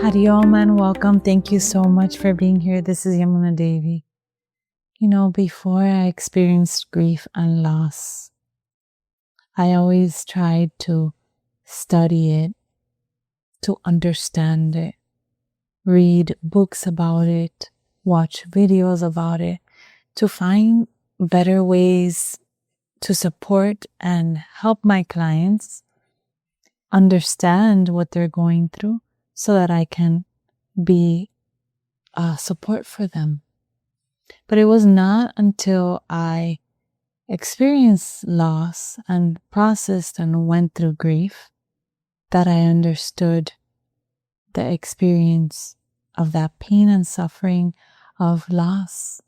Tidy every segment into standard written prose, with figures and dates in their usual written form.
Hari Om and welcome. Thank you so much for being here. This is Yamuna Devi. Before I experienced grief and loss, I always tried to study it, to understand it, read books about it, watch videos about it, to find better ways to support and help my clients understand what they're going through so that I can be support for them. But it was not until I experienced loss and processed and went through grief that I understood the experience of that pain and suffering of loss.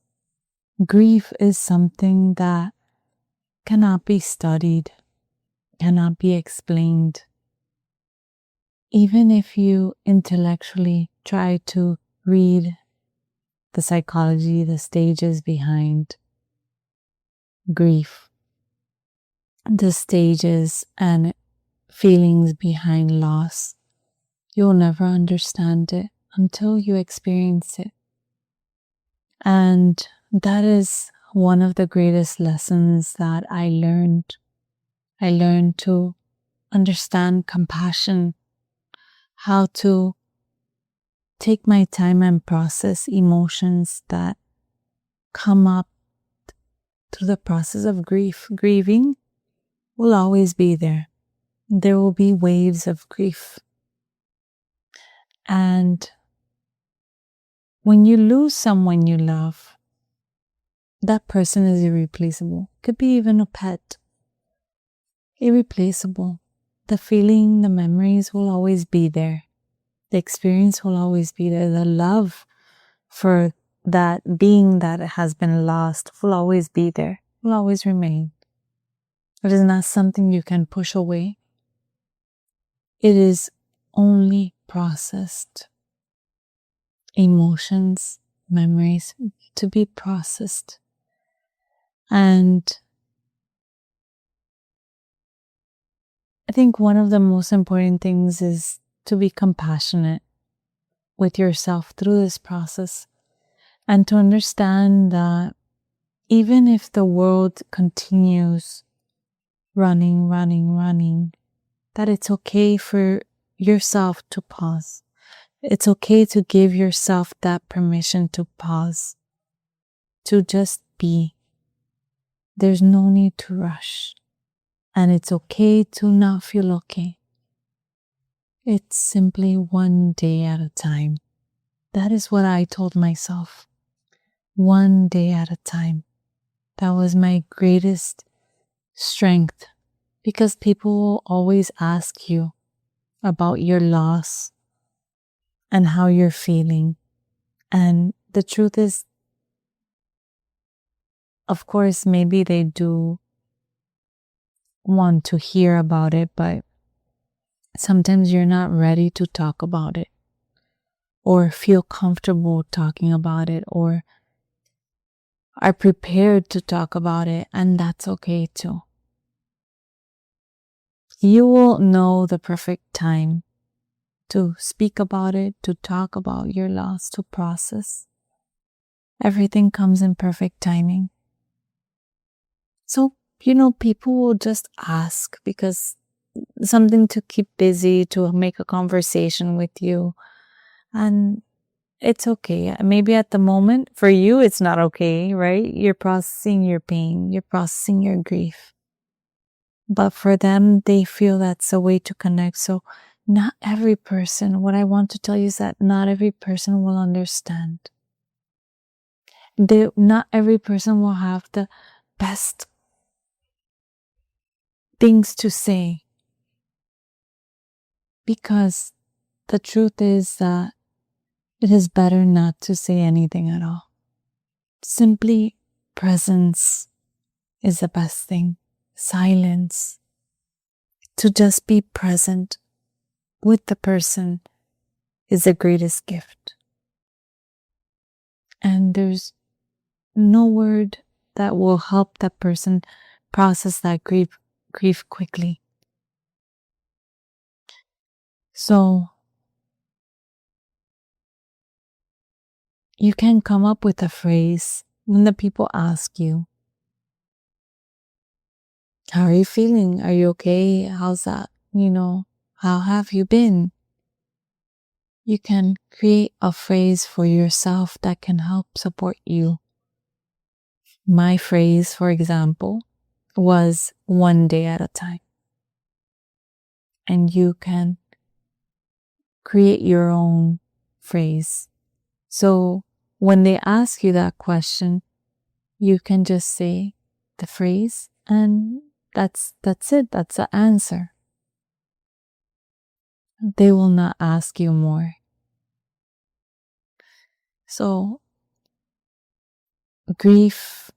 Grief is something that cannot be studied, cannot be explained. Even if you intellectually try to read the psychology, the stages behind grief, the stages and feelings behind loss, you'll never understand it until you experience it. And that is one of the greatest lessons that I learned. I learned to understand compassion, how to take my time and process emotions that come up through the process of grief. Grieving will always be there. There will be waves of grief. And when you lose someone you love, that person is irreplaceable. Could be even a pet. Irreplaceable. The feeling, the memories will always be there. The experience will always be there. The love for that being that has been lost will always be there, will always remain. It is not something you can push away. It is only processed. Emotions, memories to be processed. And I think one of the most important things is to be compassionate with yourself through this process and to understand that even if the world continues running, that it's okay for yourself to pause. It's okay to give yourself that permission to pause, to just be. There's no need to rush. And it's okay to not feel okay. It's simply one day at a time. That is what I told myself. One day at a time. That was my greatest strength, because people will always ask you about your loss and how you're feeling. And the truth is, of course, maybe they do want to hear about it, but sometimes you're not ready to talk about it or feel comfortable talking about it or are prepared to talk about it, and that's okay too. You will know the perfect time to speak about it, to talk about your loss, to process. Everything comes in perfect timing. So, people will just ask because something to keep busy, to make a conversation with you. And it's okay. Maybe at the moment, for you, it's not okay, right? You're processing your pain. You're processing your grief. But for them, they feel that's a way to connect. So not every person, what I want to tell you is that not every person will understand. Not every person will have the best things to say. Because the truth is that it is better not to say anything at all. Simply presence is the best thing. Silence. To just be present with the person is the greatest gift. And there's no word that will help that person process that grief quickly. So you can come up with a phrase when the people ask you, how are you feeling? Are you okay? How's that? How have you been? You can create a phrase for yourself that can help support you. My phrase, for example, was one day at a time. And you can create your own phrase. So when they ask you that question, you can just say the phrase and that's it. That's the answer. They will not ask you more. So grief,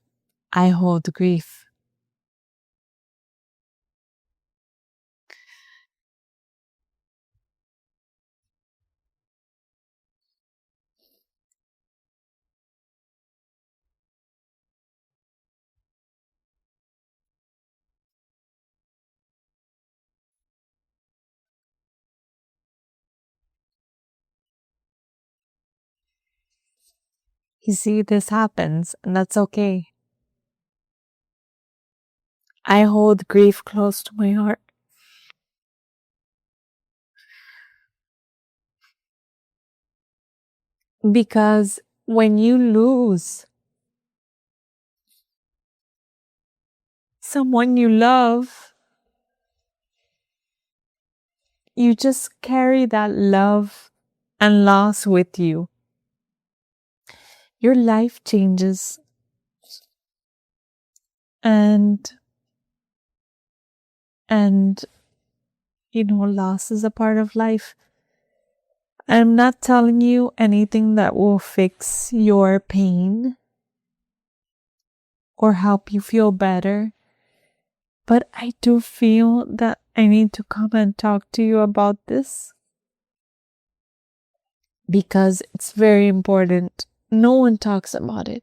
I hold grief. You see, this happens and that's okay. I hold grief close to my heart. Because when you lose someone you love, you just carry that love and loss with you. Your life changes. And loss is a part of life. I'm not telling you anything that will fix your pain or help you feel better. But I do feel that I need to come and talk to you about this because it's very important. No one talks about it.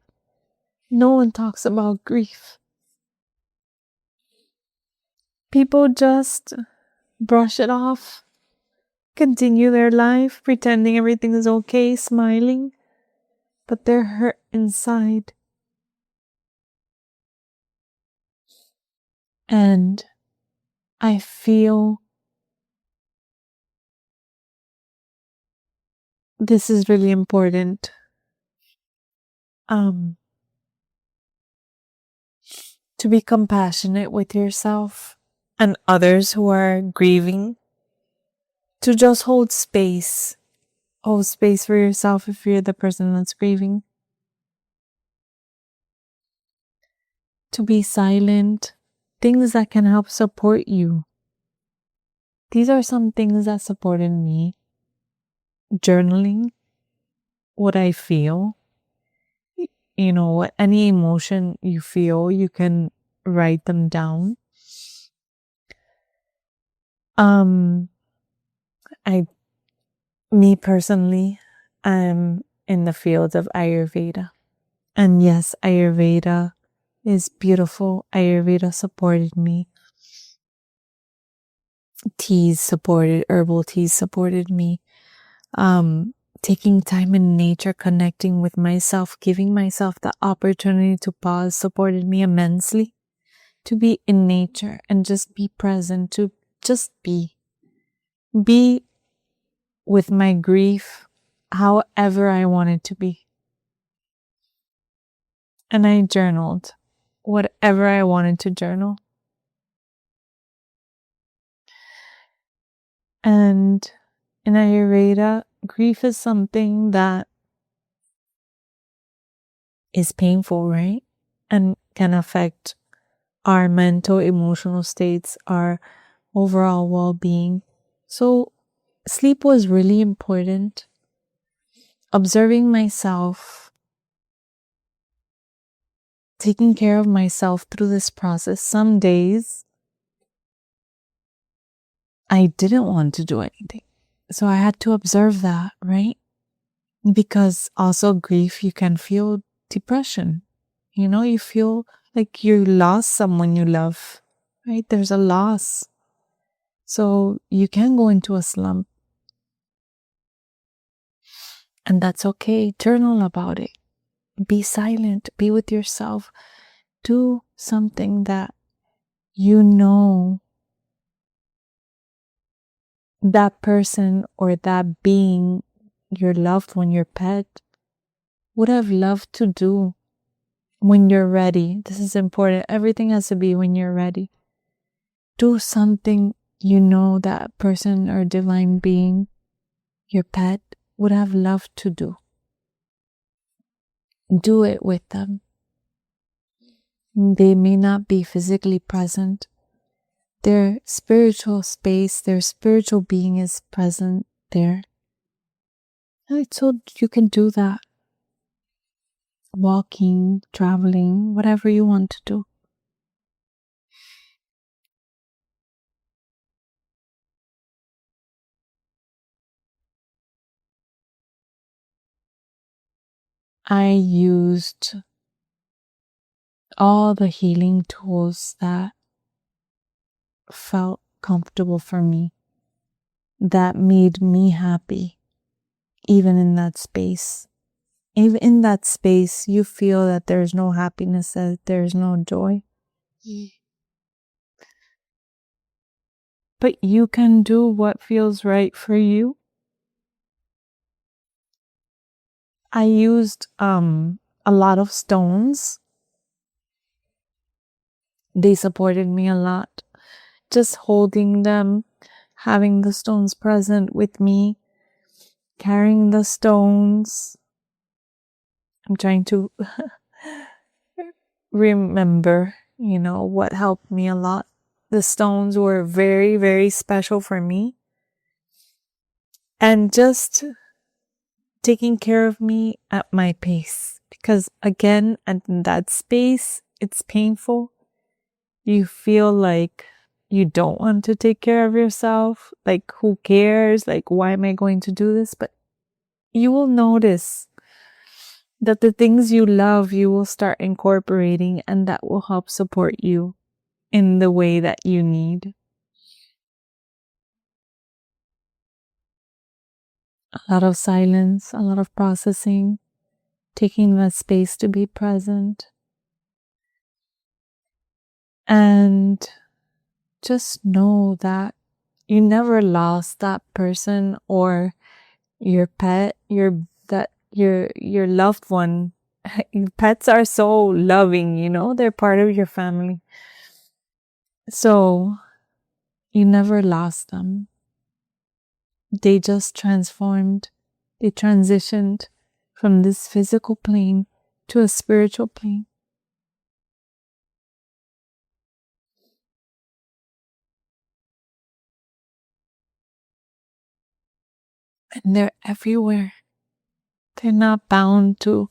No one talks about grief. People just brush it off, continue their life, pretending everything is okay, smiling, but they're hurt inside. And I feel this is really important. To be compassionate with yourself and others who are grieving. To just hold space. Hold space for yourself if you're the person that's grieving. To be silent. Things that can help support you. These are some things that supported me. Journaling. What I feel. Any emotion you feel, you can write them down. Me personally, I'm in the field of Ayurveda. And yes, Ayurveda is beautiful. Ayurveda supported me. Herbal teas supported me. Taking time in nature, connecting with myself, giving myself the opportunity to pause supported me immensely. To be in nature and just be present, to just be. Be with my grief however I wanted to be. And I journaled whatever I wanted to journal. And in Ayurveda, grief is something that is painful, right? And can affect our mental, emotional states, our overall well-being. So sleep was really important. Observing myself, taking care of myself through this process. Some days I didn't want to do anything. So I had to observe that, right? Because also grief, you can feel depression. You feel like you lost someone you love, right? There's a loss. So you can go into a slump. And that's okay. Journal about it. Be silent. Be with yourself. Do something that you know that person or that being, your loved one, your pet, would have loved to do when you're ready. This is important. Everything has to be when you're ready. Do something you know that person or divine being, your pet, would have loved to do. Do it with them. They may not be physically present. Their spiritual space, their spiritual being is present there. So you can do that. Walking, traveling, whatever you want to do. I used all the healing tools that felt comfortable for me, that made me happy, even in that space. Even in that space, you feel that there's no happiness, that there's no joy. But you can do what feels right for you. I used a lot of stones. They supported me a lot. Just holding them, having the stones present with me, carrying the stones. I'm trying to remember, what helped me a lot. The stones were very, very special for me. And just taking care of me at my pace. Because again, at that space, it's painful. You feel like you don't want to take care of yourself. Like, who cares? Like, why am I going to do this? But you will notice that the things you love, you will start incorporating, and that will help support you in the way that you need. A lot of silence, a lot of processing, taking that space to be present. And just know that you never lost that person or your pet, your loved one. Pets are so loving, they're part of your family. So you never lost them. They just transformed. They transitioned from this physical plane to a spiritual plane. And they're everywhere. They're not bound to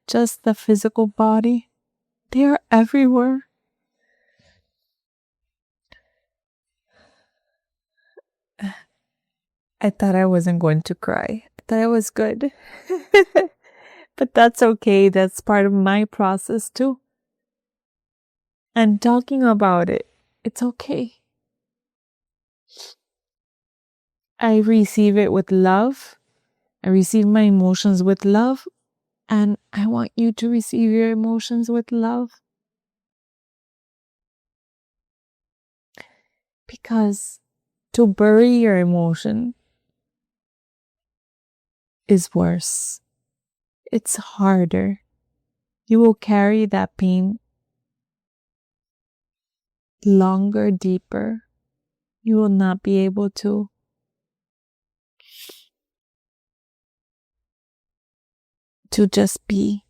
just the physical body. They are everywhere. I thought I wasn't going to cry. I thought I was good. But that's okay. That's part of my process too. And talking about it, it's okay. I receive it with love. I receive my emotions with love. And I want you to receive your emotions with love. Because to bury your emotion is worse. It's harder. You will carry that pain longer, deeper. You will not be able to just be,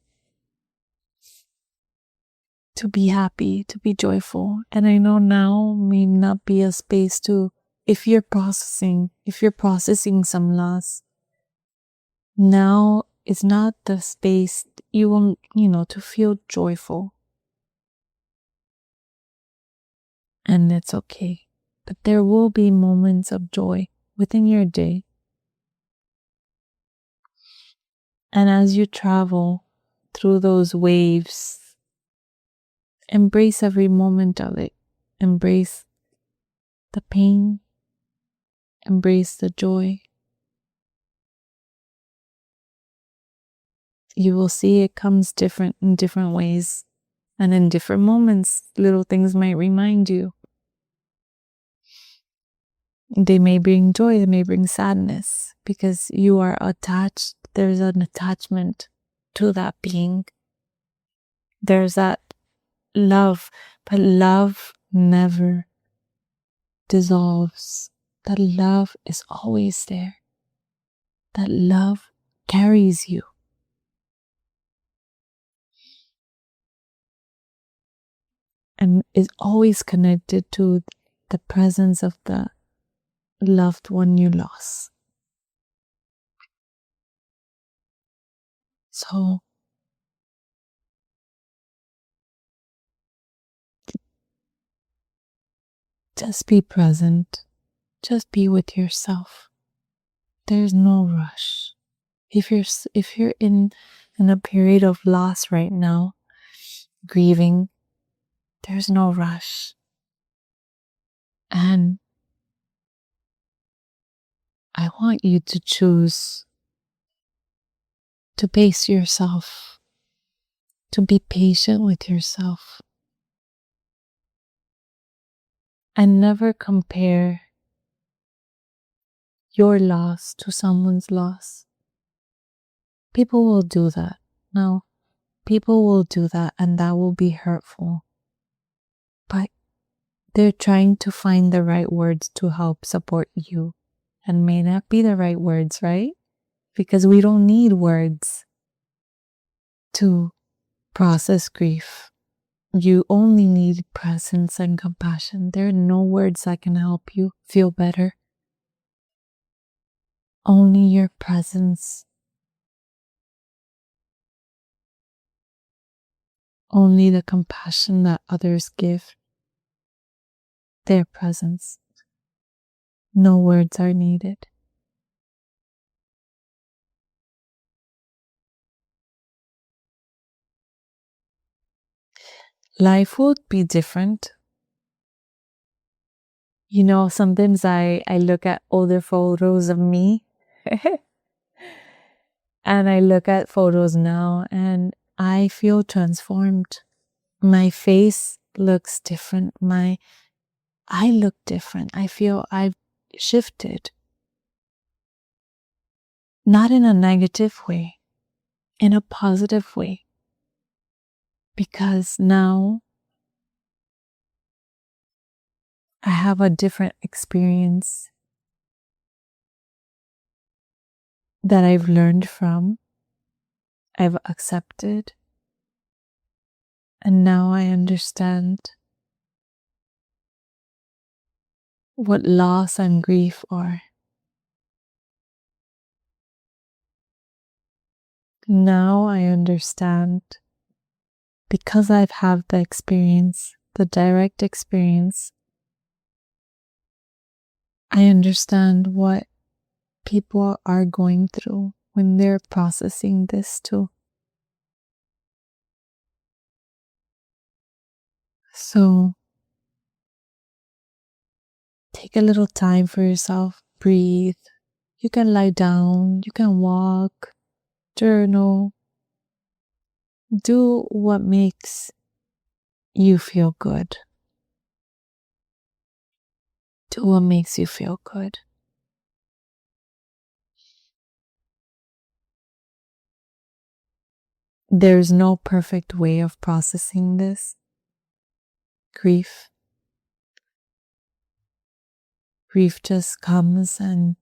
to be happy, to be joyful. And I know now may not be a space to, if you're processing some loss, now is not the space you will, to feel joyful. And it's okay. But there will be moments of joy within your day. And as you travel through those waves, embrace every moment of it. Embrace the pain. Embrace the joy. you will see it comes different in different ways. And in different moments, little things might remind you. They may bring joy, they may bring sadness, because you are attached. There's an attachment to that being. There's that love, but love never dissolves. That love is always there. That love carries you. And is always connected to the presence of the loved one you lost. So just be present. Just be with yourself. There's no rush. If you're in a period of loss right now, grieving, there's no rush. And I want you to choose to pace yourself, to be patient with yourself, and never compare your loss to someone's loss. People will do that. No, people will do that, and that will be hurtful. But they're trying to find the right words to help support you, and may not be the right words, right? Because we don't need words to process grief. You only need presence and compassion. There are no words that can help you feel better. Only your presence. Only the compassion that others give. Their presence. No words are needed. Life would be different. You know, sometimes I look at older photos of me and I look at photos now and I feel transformed. My face looks different. I look different. I feel I've shifted. Not in a negative way, in a positive way. Because now I have a different experience that I've learned from, I've accepted, and now I understand what loss and grief are. Now I understand, because I've had the experience, the direct experience, I understand what people are going through when they're processing this too. So take a little time for yourself, breathe. You can lie down, you can walk, journal. Do what makes you feel good. Do what makes you feel good. There's no perfect way of processing this grief. Grief just comes and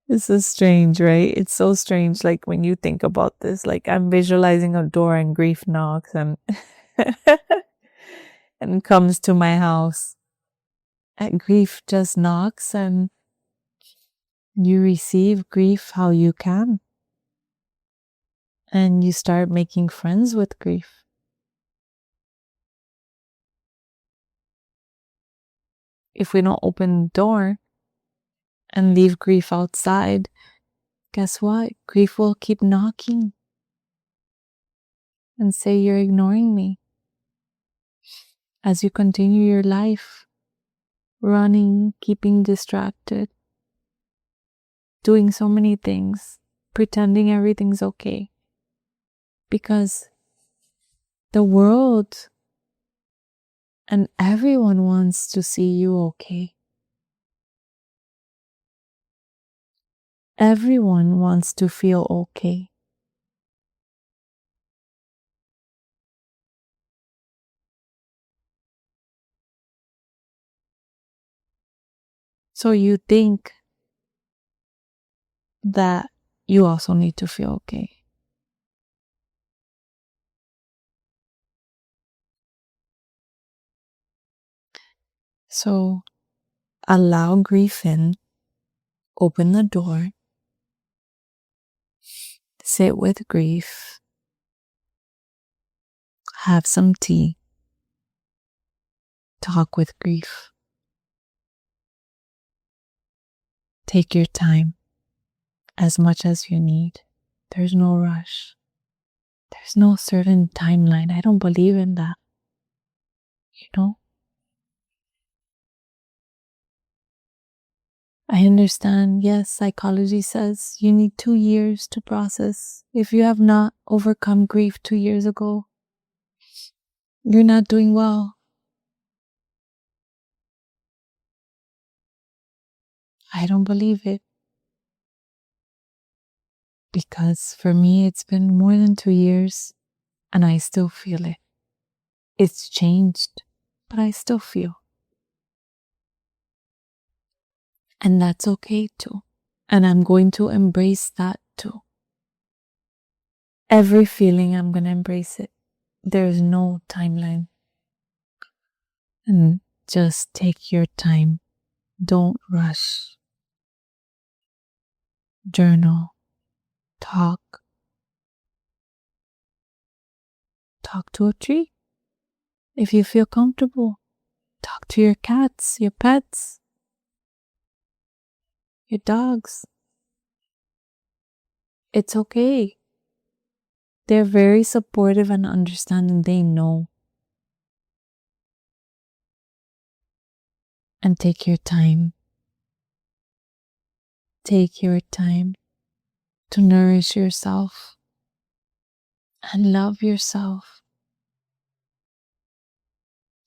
this is strange, right? It's so strange. Like when you think about this, like I'm visualizing a door and grief knocks and and comes to my house. And grief just knocks and you receive grief how you can. And you start making friends with grief. If we don't open the door and leave grief outside, guess what? Grief will keep knocking and say, you're ignoring me. As you continue your life, running, keeping distracted, doing so many things, pretending everything's okay. Because the world and everyone wants to see you okay. Everyone wants to feel okay. So you think that you also need to feel okay. So allow grief in, open the door, sit with grief, have some tea, talk with grief. Take your time as much as you need. There's no rush. There's no certain timeline. I don't believe in that. You know? I understand, yes, psychology says you need 2 years to process. If you have not overcome grief 2 years ago, you're not doing well. I don't believe it. Because for me, it's been more than 2 years and I still feel it. It's changed, but I still feel. And that's okay too. And I'm going to embrace that too. Every feeling, I'm going to embrace it. There's no timeline. And just take your time. Don't rush. Journal. Talk. Talk to a tree. If you feel comfortable, talk to your cats, your pets, your dogs. It's okay. They're very supportive and understanding. They know. And take your time. Take your time to nourish yourself and love yourself.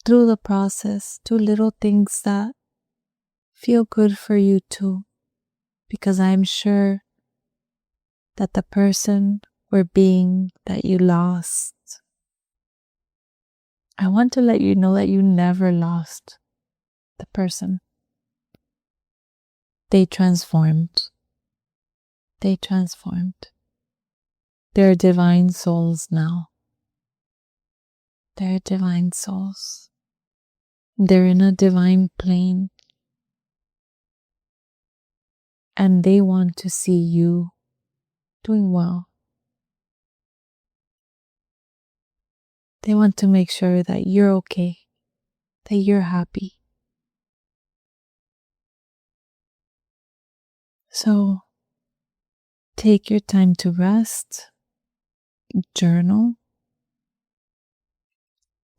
Through the process, do little things that feel good for you too. Because I'm sure that the person or being that you lost, I want to let you know that you never lost the person. They transformed. They transformed. They're divine souls now. They're divine souls. They're in a divine plane. And they want to see you doing well. They want to make sure that you're okay, that you're happy. So take your time to rest, journal,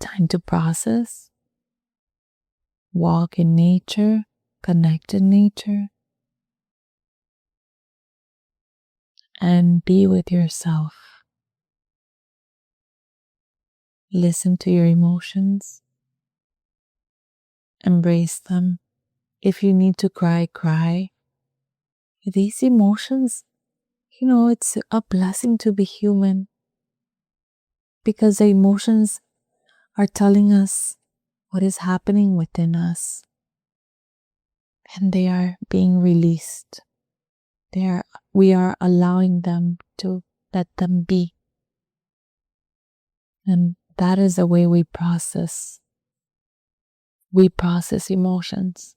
time to process, walk in nature, connect in nature, and be with yourself. Listen to your emotions, embrace them. If you need to cry, cry. These emotions, it's a blessing to be human because the emotions are telling us what is happening within us and they are being released. We are allowing them to let them be. And that is the way we process. We process emotions.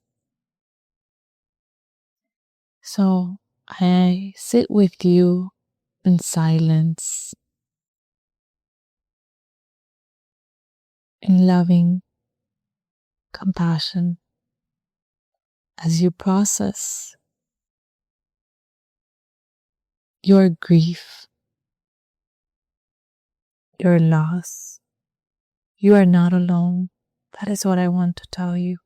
So I sit with you in silence, in loving compassion as you process your grief, your loss. You are not alone. That is what I want to tell you.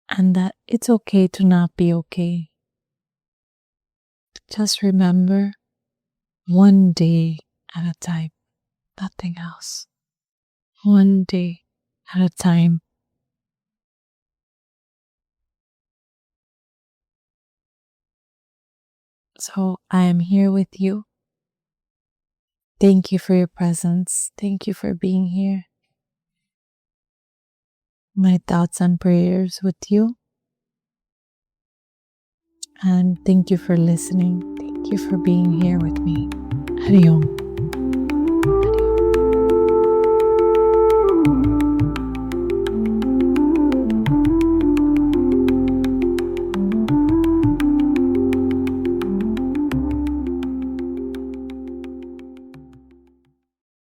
And that it's okay to not be okay. Just remember, one day at a time, nothing else. One day at a time. So I am here with you. Thank you for your presence. Thank you for being here. My thoughts and prayers with you. And thank you for listening. Thank you for being here with me. Hari Om.